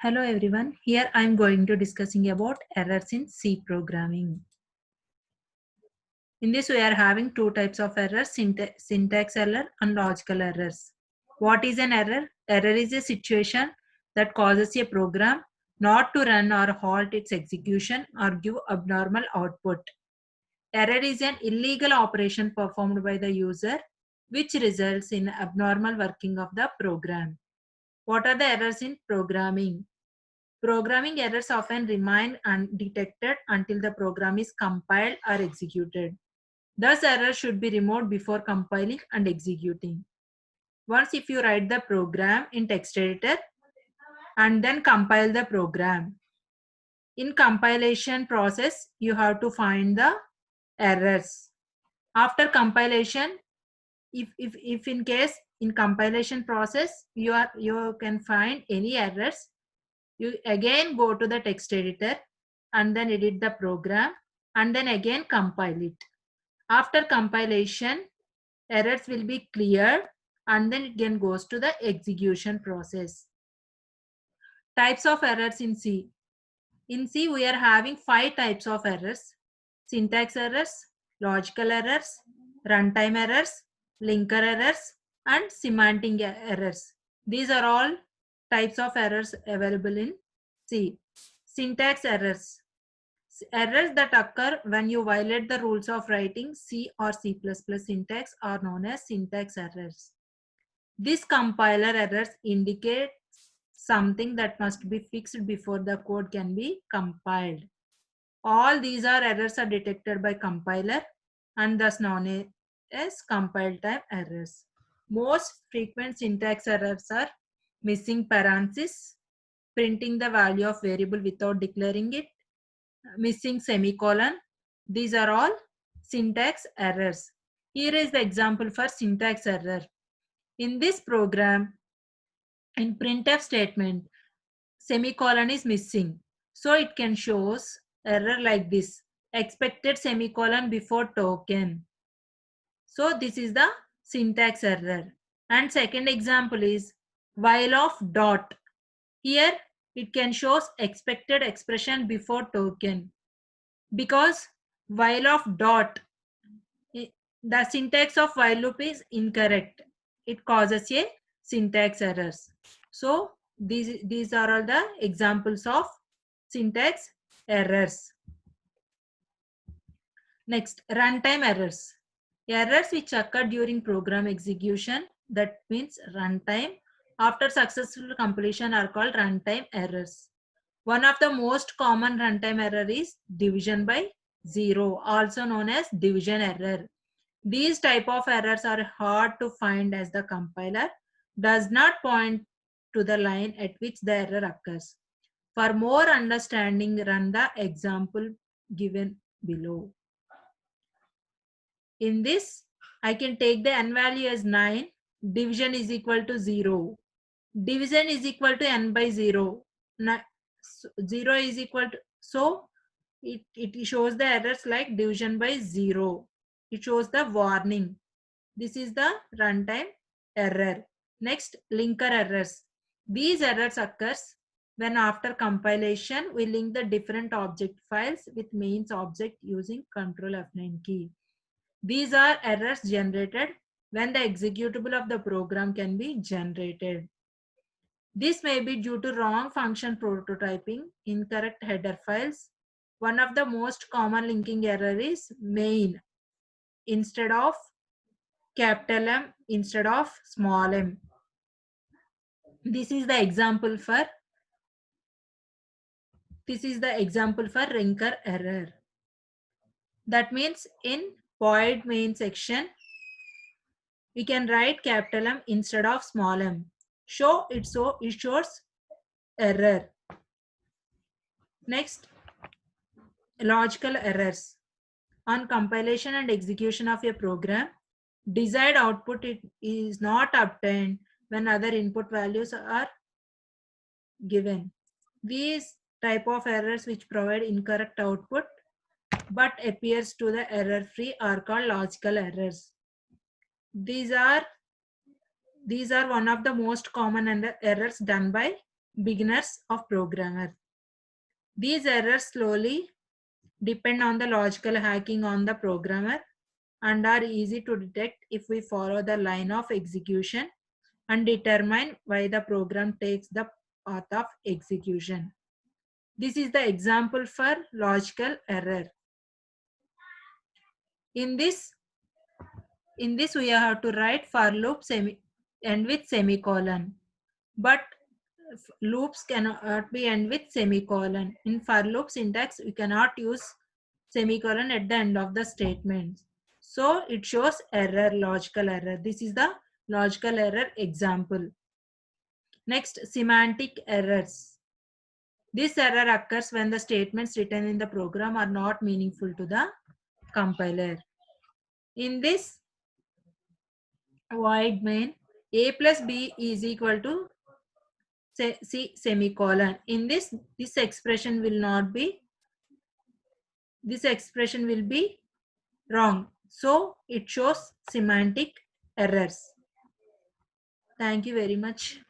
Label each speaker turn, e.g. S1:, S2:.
S1: Hello everyone, here I am going to discussing about errors in C programming. In this we are having two types of errors, syntax error and logical errors. What is an error? Error is a situation that causes a program not to run or halt its execution or give abnormal output. Error is an illegal operation performed by the user which results in abnormal working of the program. What are the errors in programming? Programming errors often remain undetected until the program is compiled or executed. Thus, errors should be removed before compiling and executing. Once if you write the program in text editor and then compile the program. In compilation process, you have to find the errors. After compilation, if in case in compilation process you can find any errors, you again go to the text editor and then edit the program and then again compile it. After compilation, errors will be cleared and then it again goes to the execution process. Types of errors in C. In C, we are having 5 types of errors: syntax errors, logical errors, runtime errors, linker errors, and semantic errors. These are all types of errors available in C. Syntax errors. Errors that occur when you violate the rules of writing C or C++ syntax are known as syntax errors. This compiler errors indicate something that must be fixed before the code can be compiled. All these errors are detected by compiler and thus known as compile time errors. Most frequent syntax errors are missing parentheses, printing the value of variable without declaring it, missing semicolon. These are all syntax errors. Here is the example for syntax error. In this program, in printf statement, semicolon is missing. So it can shows error like this: expected semicolon before token. So this is the syntax error. And second example is while of dot. Here it can shows expected expression before token. Because while of dot, the syntax of while loop is incorrect. It causes a syntax errors. So these are all the examples of syntax errors. Next, runtime errors. Errors which occur during program execution, that means runtime, after successful completion are called runtime errors. One of the most common runtime error is division by zero, also known as division error. These type of errors are hard to find as the compiler does not point to the line at which the error occurs. For more understanding, run the example given below. In this, I can take the n value as 9, division is equal to 0. Division is equal to n by 0. 0 is equal to, so it shows the errors like division by 0. It shows the warning. This is the runtime error. Next, linker errors. These errors occurs when after compilation we link the different object files with mains object using Ctrl F9 key. These are errors generated when the executable of the program can be generated. This may be due to wrong function prototyping, incorrect header files. One of the most common linking error is main instead of capital M instead of small m. This is the example for linker error. That means in void main section we can write capital M instead of small m. So it shows error. Next, logical errors. On compilation and execution of a program, desired output is not obtained when other input values are given. These type of errors which provide incorrect output but appears to the error free are called logical errors. These are one of the most common errors done by beginners of programmer. These errors slowly depend on the logical hacking on the programmer and are easy to detect if we follow the line of execution and determine why the program takes the path of execution. This is the example for logical error. In this, we have to write for loop end with semicolon. But loops cannot be end with semicolon. In for loop syntax, we cannot use semicolon at the end of the statement. So it shows error, logical error. This is the logical error example. Next, semantic errors. This error occurs when the statements written in the program are not meaningful to the compiler. In this void main, a plus b is equal to C semicolon. In this expression will not be, this expression will be wrong. So it shows semantic errors. Thank you very much.